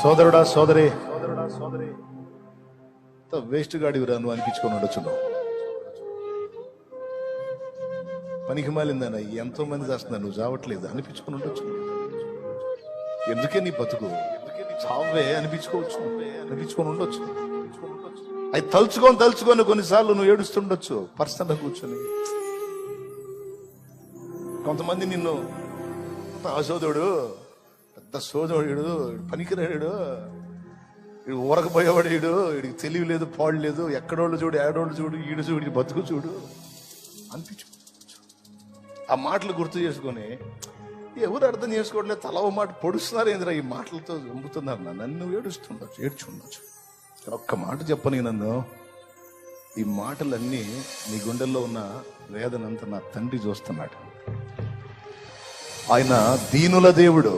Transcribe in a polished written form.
సోదరుడా సోదరి వేస్ట్ గాడివిరా నువ్వు అనిపించుకొని ఉండొచ్చు. నువ్వు పనికి మాలిందన్న ఎంతో మంది చేస్తున్నా, నువ్వు చావట్లేదు అనిపించుకొని ఉండొచ్చు. ఎందుకే నీ బతుకు, చావే అనిపించుకోవచ్చు, అనిపించుకొని ఉండొచ్చు. అది తలుచుకొని కొన్నిసార్లు నువ్వు ఏడుస్తుండొచ్చు పర్సనల్ కూర్చొని. కొంతమంది నిన్ను అసోదరుడు, పెద్ద సోదరుడు, పనికిరాడు, వీడు ఊరకపోయేవాడు, వీడికి తెలివి లేదు, పాడు లేదు, ఎక్కడోళ్ళు చూడు, ఏడోళ్ళు చూడు, ఈడు చూడు, బతుకు చూడు అనిపించుకోవచ్చు. ఆ మాటలు గుర్తు చేసుకొని ఎవరు అర్థం చేసుకోవట్లేదు, తల ఓ మాట పొడుస్తున్నారు, ఏందిరా ఈ మాటలతో చంపుతున్నారు నన్ను. ఏడ్చుండొచ్చు. ఒక్క మాట చెప్పని, నన్ను ఈ మాటలన్నీ నీ గుండెల్లో ఉన్న వేదనంతా నా తండ్రి చూస్తున్నాడు. ఆయన దీనుల దేవుడు.